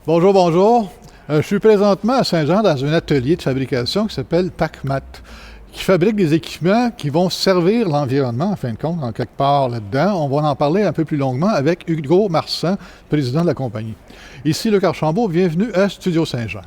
Bonjour, bonjour. Je suis présentement à Saint-Jean dans un atelier de fabrication qui s'appelle PacMat, qui fabrique des équipements qui vont servir l'environnement, en fin de compte, en quelque part là-dedans. On va en parler un peu plus longuement avec Hugo Marsan, président de la compagnie. Ici, Luc Archambault, bienvenue à Studio Saint-Jean.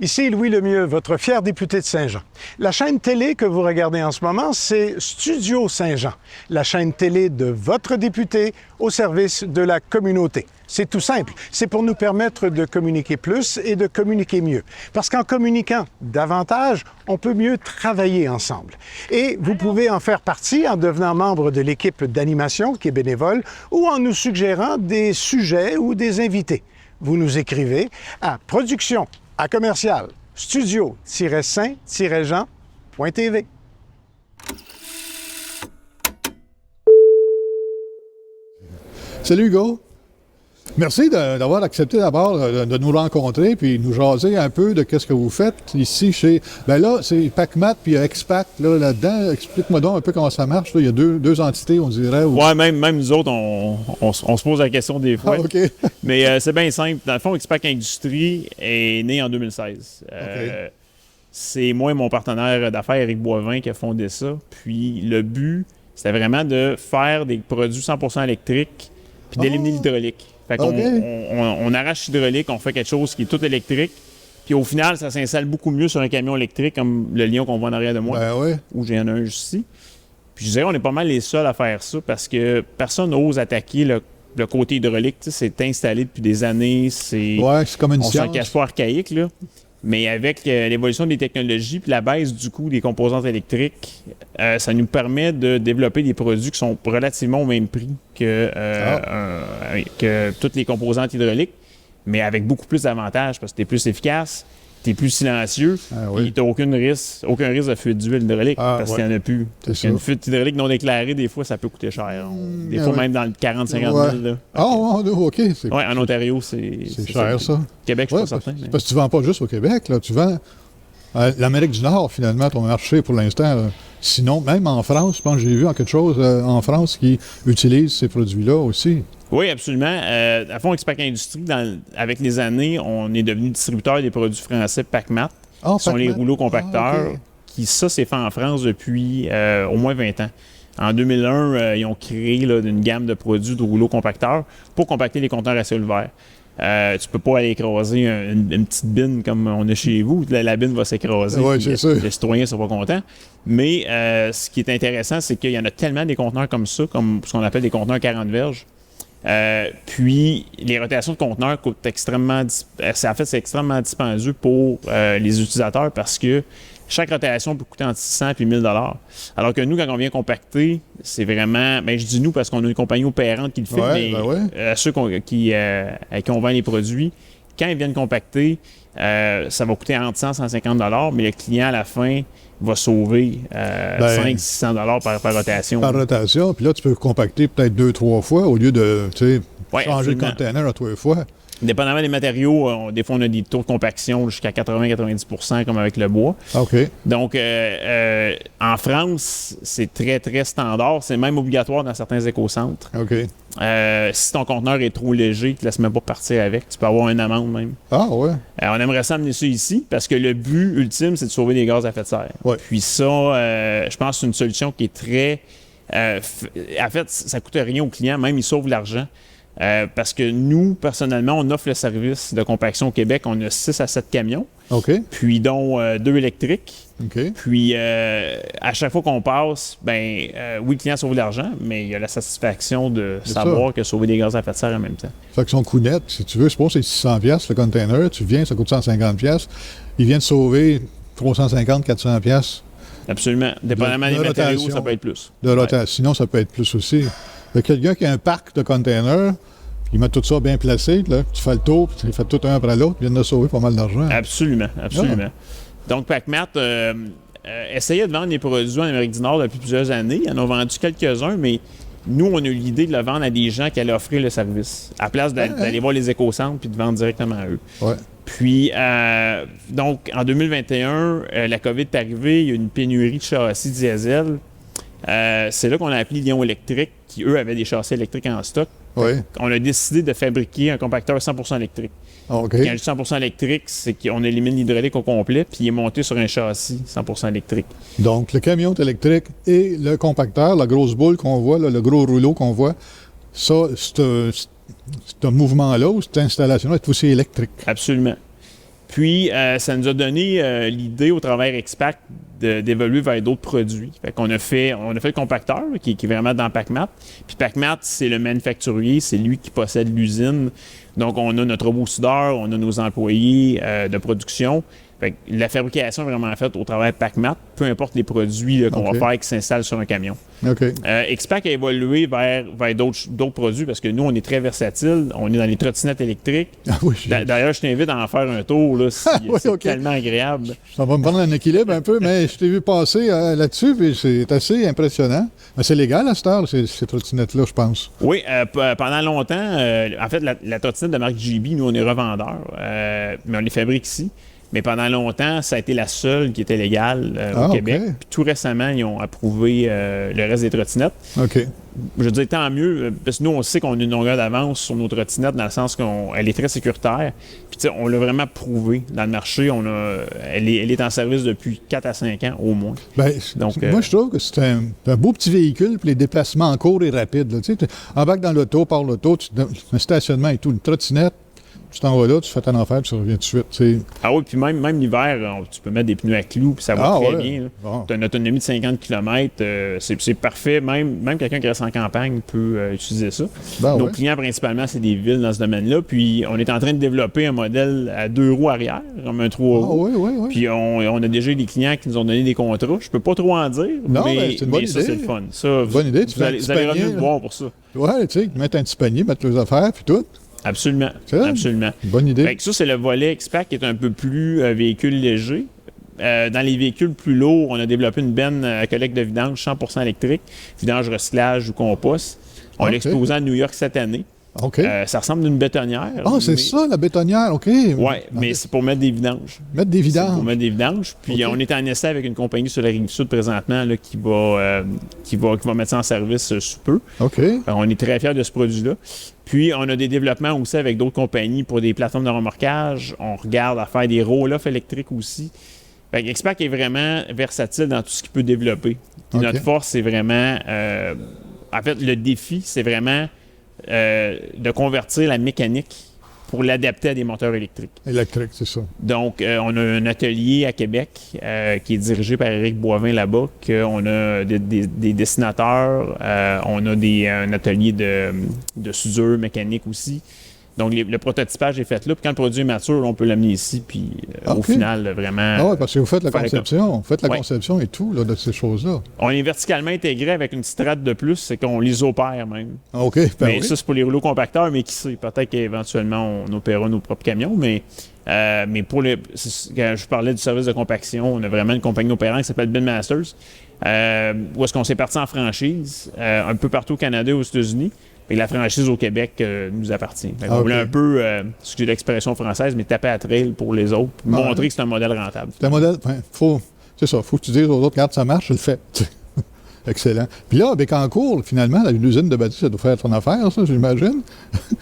Ici Louis Lemieux, votre fier député de Saint-Jean. La chaîne télé que vous regardez en ce moment, c'est Studio Saint-Jean, la chaîne télé de votre député au service de la communauté. C'est tout simple. C'est pour nous permettre de communiquer plus et de communiquer mieux. Parce qu'en communiquant davantage, on peut mieux travailler ensemble. Et vous pouvez en faire partie en devenant membre de l'équipe d'animation qui est bénévole ou en nous suggérant des sujets ou des invités. Vous nous écrivez à production à commercial studio-saint-jean.tv. Salut Hugo. Merci d'avoir accepté d'abord de nous rencontrer puis nous jaser un peu de qu'est-ce que vous faites ici chez... Ben là, c'est PacMat puis il y a Expac là-dedans. Explique-moi donc un peu comment ça marche. Là. Il y a deux entités, on dirait. Ou... Ouais, même nous autres, on se pose la question des fois. Ah, OK. Mais c'est bien simple. Dans le fond, Expac Industrie est né en 2016. OK. C'est moi et mon partenaire d'affaires, Éric Boivin, qui a fondé ça. Puis le but, c'était vraiment de faire des produits 100% électriques puis d'éliminer l'hydraulique. Fait qu'on on arrache l'hydraulique, on fait quelque chose qui est tout électrique. Puis au final, ça s'installe beaucoup mieux sur un camion électrique comme le Lion qu'on voit en arrière de moi. Ben oui. Où j'ai un ici. Puis je dirais, on est pas mal les seuls à faire ça parce que personne n'ose attaquer le côté hydraulique. Tu sais, c'est installé depuis des années. C'est comme une on science. s'en cache pas archaïque, là. Mais avec l'évolution des technologies puis la baisse du coût des composantes électriques, ça nous permet de développer des produits qui sont relativement au même prix que toutes les composantes hydrauliques, mais avec beaucoup plus d'avantages parce que tu es plus efficace, tu es plus silencieux et tu n'as aucun risque de fuite d'huile hydraulique parce qu'il n'y en a plus. Parce qu'une fuite hydraulique non déclarée, des fois, ça peut coûter cher. Des fois, même dans le 40-50 000. Là. OK. Oui, en Ontario, c'est cher, ça. Québec, je suis pas certain. Parce que tu ne vends pas juste au Québec, là. Tu vends l'Amérique du Nord, finalement, ton marché pour l'instant. Sinon, même en France, je pense que j'ai vu quelque chose en France qui utilise ces produits-là aussi. Oui, absolument. À fond, Expac Industrie, avec les années, on est devenu distributeur des produits français PacMat, qui sont les rouleaux compacteurs, qui, ça, c'est fait en France depuis au moins 20 ans. En 2001, ils ont créé une gamme de produits de rouleaux compacteurs pour compacter les conteneurs à ciel ouvert. Tu peux pas aller écraser une petite bine comme on a chez vous. La bine va s'écraser. Oui, c'est sûr. Les citoyens ne sont pas contents. Mais ce qui est intéressant, c'est qu'il y en a tellement des conteneurs comme ça, comme ce qu'on appelle des conteneurs 40 verges. Puis, les rotations de conteneurs coûtent extrêmement dispendieux pour les utilisateurs parce que chaque rotation peut coûter entre 600 et 1000 $. Alors que nous, quand on vient compacter, c'est vraiment... Bien, je dis nous parce qu'on a une compagnie opérante qui le fait, mais ceux qui on vend les produits, quand ils viennent compacter, ça va coûter entre 100 et 150 $, mais le client, à la fin, va sauver 500-600 $ par rotation. Par rotation, puis là, tu peux compacter peut-être 2-3 fois au lieu de changer le container à 3 fois. Dépendamment des matériaux, des fois, on a des taux de compaction jusqu'à 80-90 % comme avec le bois. OK. Donc, en France, c'est très, très standard. C'est même obligatoire dans certains écocentres. OK. Si ton conteneur est trop léger, tu ne te laisses même pas partir avec. Tu peux avoir une amende même. Ah, ouais. On aimerait ça amener ça ici parce que le but ultime, c'est de sauver des gaz à effet de serre. Ouais. Puis ça, je pense que c'est une solution qui est très... en fait, ça ne coûte rien aux clients, même ils sauvent l'argent. Parce que nous, personnellement, on offre le service de compaction au Québec. On a 6 à 7 camions, puis dont 2 électriques. Puis, à chaque fois qu'on passe, oui, le client sauve de l'argent, mais il y a la satisfaction de savoir qu'il a sauvé des gaz à effet de serre en même temps. Fait que son coût net, si tu veux, je pense que c'est 600$ le container. Tu viens, ça coûte 150$. Il vient de sauver 350-400$. Absolument. Dépendamment des matériaux, ça peut être plus. Sinon, ça peut être plus aussi. Quelqu'un qui a un parc de containers, il met tout ça bien placé, là, tu fais le tour, puis tu fais tout un après l'autre, il vient de sauver pas mal d'argent. Absolument. Donc, PacMat essayait de vendre des produits en Amérique du Nord depuis plusieurs années. Ils en ont vendu quelques-uns, mais nous, on a eu l'idée de le vendre à des gens qui allaient offrir le service, à la place d'aller voir les écocentres puis de vendre directement à eux. Ouais. Puis, donc, en 2021, la COVID est arrivée, il y a eu une pénurie de châssis diesel. C'est là qu'on a appelé Lion Électrique, qui, eux, avaient des châssis électriques en stock. Oui. On a décidé de fabriquer un compacteur 100% électrique. OK. Quand je dis 100% électrique, c'est qu'on élimine l'hydraulique au complet, puis il est monté sur un châssis 100% électrique. Donc, le camion est électrique et le compacteur, la grosse boule qu'on voit, là, le gros rouleau qu'on voit, ça, ce mouvement-là ou cette installation-là est aussi électrique. Absolument. Puis, ça nous a donné l'idée au travers Expac d'évoluer vers d'autres produits. Fait qu'on a fait le compacteur, qui est vraiment dans PacMat. Puis PacMat, c'est le manufacturier, c'est lui qui possède l'usine. Donc, on a notre robot soudeur, on a nos employés de production. Fait que la fabrication est vraiment faite au travers de PacMat, peu importe les produits là, qu'on va faire qui s'installent sur un camion. OK. Expac a évolué vers d'autres produits parce que nous, on est très versatile. On est dans les trottinettes électriques. Ah oui. D'ailleurs, je t'invite à en faire un tour. Là, Oui, c'est OK. tellement agréable. Ça va me prendre un équilibre un peu, mais je t'ai vu passer là-dessus, puis c'est assez impressionnant. Mais c'est légal à cette heure, ces trottinettes-là, je pense. Oui, pendant longtemps, en fait, la trottinette de marque GB, nous, on est revendeurs, mais on les fabrique ici. Mais pendant longtemps, ça a été la seule qui était légale au Québec. OK. Puis tout récemment, ils ont approuvé le reste des trottinettes. OK. Je veux dire, tant mieux, parce que nous, on sait qu'on a une longueur d'avance sur nos trottinettes, dans le sens qu'elle est très sécuritaire. Puis, tu sais, on l'a vraiment prouvé dans le marché. Elle est en service depuis 4 à 5 ans, au moins. Ben, Donc, moi, je trouve que c'est un beau petit véhicule pour les déplacements courts et rapides. Là. Tu sais, embarques dans l'auto, par l'auto, un stationnement et tout, une trottinette, tu t'en vas là, tu fais ton affaire, tu reviens tout de suite. Tu sais. Ah oui, puis même l'hiver, tu peux mettre des pneus à clous, puis ça va très bien. Bon. Tu as une autonomie de 50 km, c'est parfait. Même quelqu'un qui reste en campagne peut utiliser ça. Ben Nos ouais. clients, principalement, c'est des villes dans ce domaine-là. Puis on est en train de développer un modèle à 2 roues arrière, comme un 3 Ah roues. oui, oui, oui. Puis on a déjà des clients qui nous ont donné des contrats. Je peux pas trop en dire, Non, mais, mais c'est une bonne ça, idée. c'est le fun. Ça, Bonne idée, tu vous fais un allez petit revenir panier, nous là. voir pour ça. Ouais, tu sais, mettre un petit panier, mettre les affaires, puis tout. Absolument. C'est ça? Absolument. Bonne idée. Fait que ça, c'est le volet Expac qui est un peu plus véhicule léger. Dans les véhicules plus lourds, on a développé une benne à collecte de vidange 100% électrique, vidange, recyclage ou compost. On l'a exposé à New York cette année. OK. Ça ressemble à une bétonnière. Ah, c'est mais- ça, la bétonnière, OK. Oui, mais c'est pour mettre des vidanges. Mettre des C'est vidanges. pour mettre des vidanges. Puis OK. on est en essai avec une compagnie sur la Rive-Sud présentement là, qui va mettre ça en service sous peu. OK. On est très fiers de ce produit-là. Puis, on a des développements aussi avec d'autres compagnies pour des plateformes de remorquage. On regarde à faire des roll-off électriques aussi. Fait que Expac est vraiment versatile dans tout ce qu'il peut développer. Puis OK. notre force, c'est vraiment... en fait, le défi, c'est vraiment de convertir la mécanique pour l'adapter à des moteurs électriques. Électrique, c'est ça. Donc, on a un atelier à Québec qui est dirigé par Éric Boivin là-bas, qu'on a des dessinateurs, on a un atelier de soudure mécanique aussi. Donc, le prototypage est fait là. Puis quand le produit est mature, on peut l'amener ici. Puis au OK. final, vraiment... Ah oui, parce que vous faites la faire conception. Vous faites la Ouais. conception et tout là, de ces choses-là. On est verticalement intégré avec une strate de plus, c'est qu'on les opère même. Ah, OK, ben Mais oui. ça, c'est pour les rouleaux compacteurs, mais qui sait, peut-être qu'éventuellement, on opérera nos propres camions, mais quand je parlais du service de compaction, on a vraiment une compagnie opérante qui s'appelle Ben Masters, où est-ce qu'on s'est parti en franchise, un peu partout au Canada et aux États-Unis, et la franchise au Québec nous appartient. Fait qu'on OK. voulait un peu, excusez l'expression française, mais taper à trail pour les autres, puis Ouais. montrer que c'est un modèle rentable. C'est un modèle, c'est ça, faut que tu dises aux autres, regarde, ça marche, je le fais. Excellent. Puis là, à Bécancour, finalement, l'usine de batterie, ça doit faire ton affaire, ça, j'imagine.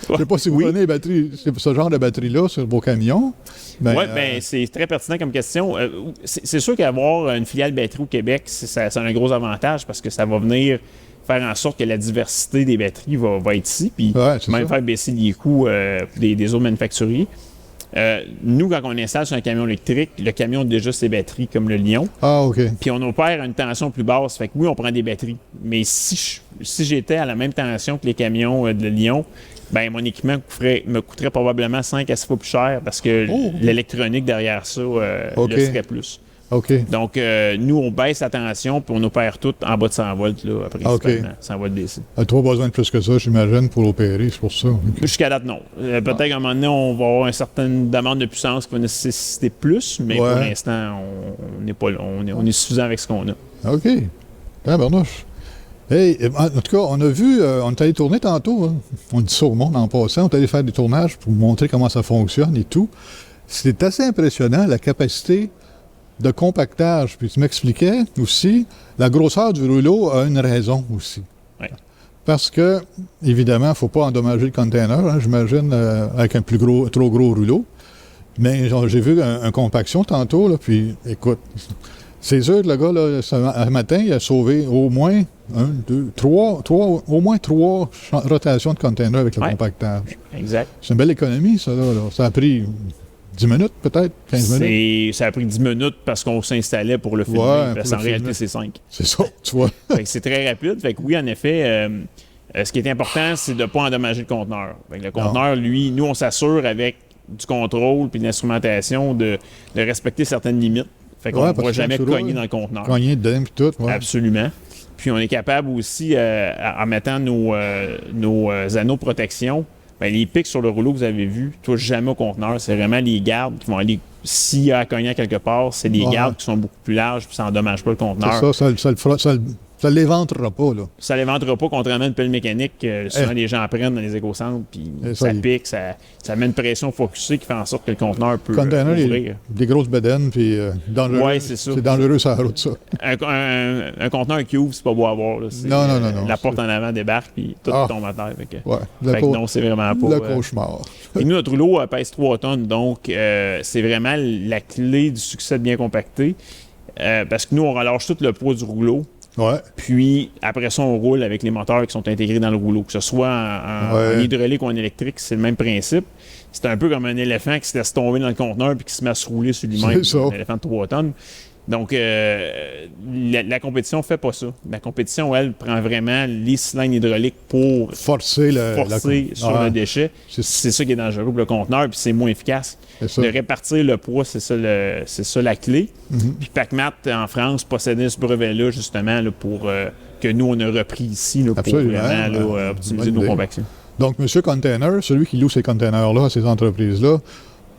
Je sais pas si vous Oui. prenez les batteries, ce genre de batterie-là sur vos camions. Ben, Oui, bien, c'est très pertinent comme question. C'est sûr qu'avoir une filiale batterie au Québec, ça a un gros avantage parce que ça va venir faire en sorte que la diversité des batteries va être ici, puis Ouais, c'est même ça. faire baisser les coûts des autres manufacturiers. Nous, quand on installe sur un camion électrique, le camion a déjà ses batteries comme le Lion, Ah, OK. puis on opère à une tension plus basse. Fait que oui, on prend des batteries. Mais si j'étais à la même tension que les camions de Lion, ben mon équipement me coûterait probablement 5 à 6 fois plus cher parce que Oh! l'électronique derrière ça OK. le serait plus. OK. Donc, nous, on baisse la tension puis on opère tout en bas de 100 volts, là, principalement. 100 volts DC. Trop besoin de plus que ça, j'imagine, pour opérer, c'est pour ça. OK. Jusqu'à date, non. Peut-être qu'à un moment donné, on va avoir une certaine demande de puissance qui va nécessiter plus, mais Ouais. pour l'instant, on n'est pas là. On est suffisant avec ce qu'on a. OK. Tabarnouche. Hey, en tout cas, on a vu, on est allé tourner tantôt, hein. On dit ça au monde en passant, on est allé faire des tournages pour montrer comment ça fonctionne et tout. C'est assez impressionnant, la capacité de compactage. Puis tu m'expliquais aussi, la grosseur du rouleau a une raison aussi. Ouais. Parce que, évidemment, il ne faut pas endommager le container, hein, j'imagine, avec un trop gros rouleau. Mais j'ai vu un compaction tantôt, là, puis écoute, c'est sûr que le gars, là, ce matin, il a sauvé au moins au moins trois rotations de container avec le compactage. Exact. C'est une belle économie, ça, là. Ça a pris 10 minutes, peut-être, 15 minutes. Ça a pris 10 minutes parce qu'on s'installait pour le filmer. Ouais, parce qu'en réalité, c'est 5. C'est ça, tu vois. Fait que c'est très rapide. Fait que oui, en effet, ce qui est important, c'est de ne pas endommager le conteneur. Fait que le conteneur, lui, nous, on s'assure avec du contrôle puis de l'instrumentation de respecter certaines limites. Fait qu'on ne pourra jamais cogner dans le conteneur. Cogner dedans et tout, ouais. Absolument. Puis on est capable aussi, en mettant nos anneaux de protection, bien, les pics sur le rouleau que vous avez vu ne touchent jamais au conteneur. C'est vraiment les gardes qui vont aller, s'il y a à cogner à quelque part, c'est des gardes qui sont beaucoup plus larges puis ça n'endommage pas le conteneur. Ça ne l'éventrera pas, là. Ça ne l'éventrera pas, contrairement à une pelle mécanique. Souvent, les gens prennent dans les écocentres, puis ça pique, ça met une pression focusée qui fait en sorte que le conteneur peut ouvrir. Des grosses bedaines, puis dangereux. Oui, c'est ça. C'est dangereux sur la route, ça. Un conteneur qui ouvre, c'est pas beau à voir. Là. Non. La porte en avant débarque, puis tout tombe à terre. Non, c'est vraiment pas... Le cauchemar. Et nous, notre rouleau pèse 3 tonnes, donc c'est vraiment la clé du succès de bien compacté. Parce que nous, on relâche tout le poids du rouleau. Ouais. Puis, après ça, on roule avec les moteurs qui sont intégrés dans le rouleau. Que ce soit en hydraulique ou en électrique, c'est le même principe. C'est un peu comme un éléphant qui se laisse tomber dans le conteneur puis qui se met à se rouler sur lui-même. C'est ça. Un éléphant de 3 tonnes. Donc, la compétition ne fait pas ça. La compétition, elle, prend vraiment les cylindres hydrauliques pour forcer sur le déchet. C'est ça qui est dangereux pour le conteneur, puis c'est moins efficace. De répartir le poids, c'est ça la clé. Mm-hmm. Puis PACMAT, en France, possédait ce brevet-là, justement, là, pour que nous, on a repris ici là, pour vraiment optimiser nos compactions. Donc, M. Container, celui qui loue ces containers-là à ces entreprises-là,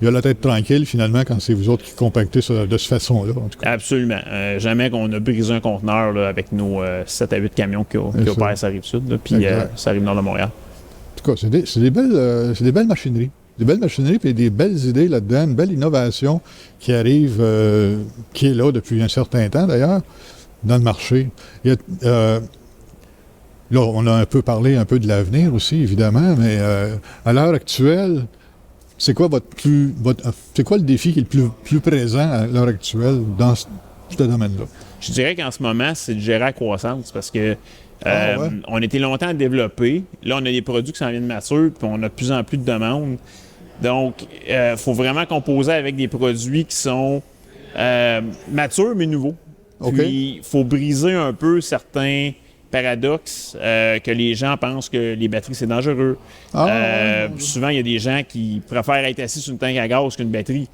il a la tête tranquille, finalement, quand c'est vous autres qui compactez de cette façon-là, en tout cas. Absolument. Jamais qu'on a brisé un conteneur là, avec nos 7 à 8 camions qui opèrent sur la Rive-Sud, puis ça arrive nord de Montréal. En tout cas, c'est des belles machineries. Des belles machineries et des belles idées là-dedans, une belle innovation qui arrive, qui est là depuis un certain temps, d'ailleurs, dans le marché. Là, on a un peu parlé de l'avenir aussi, évidemment, mais à l'heure actuelle, c'est quoi le défi qui est le plus présent à l'heure actuelle dans ce domaine-là? Je dirais qu'en ce moment, c'est de gérer la croissance parce que on était longtemps à développer. Là, on a des produits qui s'en viennent matures, puis on a de plus en plus de demandes. Donc, il faut vraiment composer avec des produits qui sont matures mais nouveaux. Puis, il faut briser un peu certains paradoxe que les gens pensent que les batteries, c'est dangereux. Souvent, il y a des gens qui préfèrent être assis sur une tank à gaz qu'une batterie.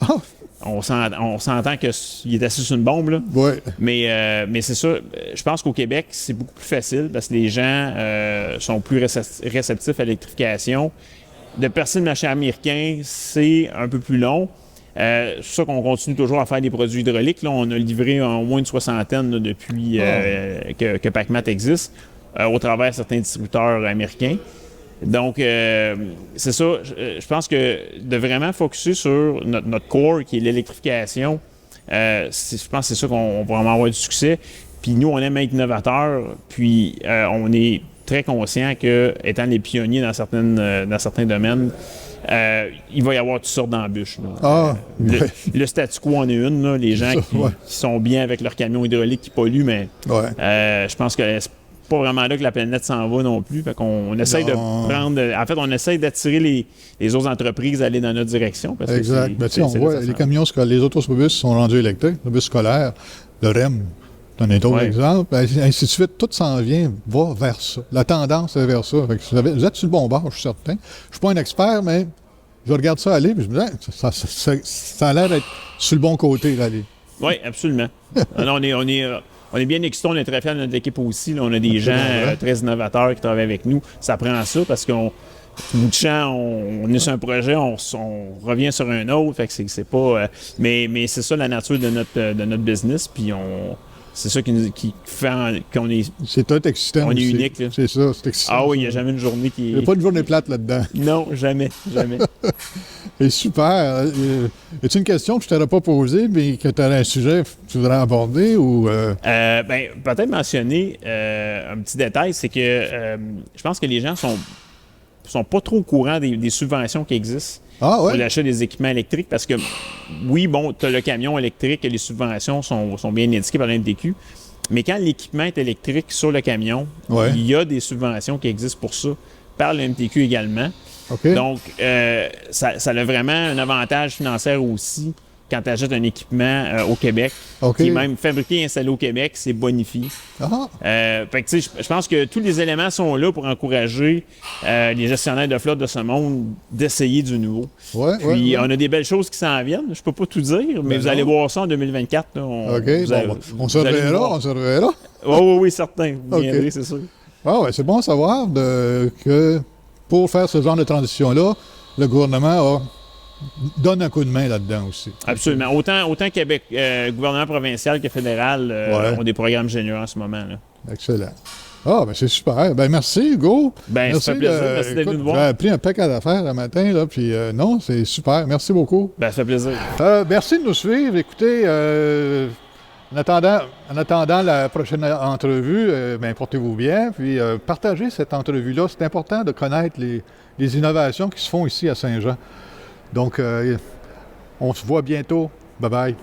On s'entend qu'il est assis sur une bombe, là. Ouais. Mais c'est ça. Je pense qu'au Québec, c'est beaucoup plus facile parce que les gens sont plus réceptifs à l'électrification. De percer le marché américain, c'est un peu plus long. C'est pour ça qu'on continue toujours à faire des produits hydrauliques. Là, on a livré au moins une soixantaine là, depuis que PACMAT existe, au travers de certains distributeurs américains. Donc, c'est ça. Je pense que de vraiment focusser sur notre core, qui est l'électrification, je pense que c'est ça qu'on va vraiment avoir du succès. Puis nous, on aime être innovateurs, puis on est très conscient que, étant les pionniers dans certains domaines, il va y avoir toutes sortes d'embûches. Le statu quo en est une. Là, les gens qui sont bien avec leur camion hydraulique qui polluent, mais je pense que c'est pas vraiment là que la planète s'en va non plus. Fait qu'on essaye de prendre... En fait, on essaye d'attirer les autres entreprises à aller dans notre direction. Parce exact. On voit les camions, les autobus sont rendus électriques, le bus scolaire, le REM. C'est un autre exemple. Ainsi de suite, tout s'en vient, va vers ça. La tendance est vers ça. Fait que vous êtes sur le bon bord, je suis certain. Je ne suis pas un expert, mais je regarde ça aller, puis je me dis, ça a l'air d'être sur le bon côté d'aller. Oui, absolument. Alors, on est bien excités, on est très fiers de notre équipe aussi. Là, on a des gens très innovateurs qui travaillent avec nous. Ça prend ça parce qu'on bout de champ, on est sur un projet, on revient sur un autre. Fait que c'est pas. Mais c'est ça la nature de notre business. Puis c'est ça qui fait qu'on est... C'est tout excitant On est aussi. unique, là. C'est ça, c'est excitant. Ah oui, il n'y a jamais une journée qui Il n'y a est... pas de journée plate là-dedans. Non, jamais, jamais. Et super. Est-ce une question que je ne t'aurais pas posée, mais que tu aurais un sujet que tu voudrais aborder ou... Ben, peut-être mentionner un petit détail, c'est que je pense que les gens sont pas trop au courant des subventions qui existent Ah pour ouais? l'achat des équipements électriques parce que, oui, bon, tu as le camion électrique et les subventions sont bien indiquées par l'MTQ, mais quand l'équipement est électrique sur le camion, Ouais. il y a des subventions qui existent pour ça, par le MTQ également. OK. Donc, ça a vraiment un avantage financier aussi quand tu achètes un équipement au Québec, OK. qui est même fabriqué et installé au Québec, c'est bonifié. Ah, Fait que, tu sais, je pense que tous les éléments sont là pour encourager les gestionnaires de flotte de ce monde d'essayer du nouveau. ouais, Puis, ouais. on a des belles choses qui s'en viennent. Je peux pas tout dire, mais Ben vous allez non. voir ça en 2024. Là. OK. Vous allez- Bon, on se vous allez reverra, voir. on se reverra. Oui, certain. Vous OK. viendrez, c'est sûr. Ah ouais, c'est bon à savoir que pour faire ce genre de transition-là, le gouvernement donne un coup de main là-dedans aussi. Absolument. Autant Québec, gouvernement provincial que fédéral Ouais. ont des programmes géniaux en ce moment. Là. Excellent. Ah, ben c'est super. Ben merci, Hugo. Ben, ça fait plaisir. Merci d'être venu nous voir. J'ai appris un paquet d'affaires le matin, là, puis non, c'est super. Merci beaucoup. Ben, ça fait plaisir. Merci de nous suivre. Écoutez, en attendant la prochaine entrevue, ben, portez-vous bien, puis partagez cette entrevue-là. C'est important de connaître les innovations qui se font ici à Saint-Jean. Donc, on se voit bientôt. Bye-bye.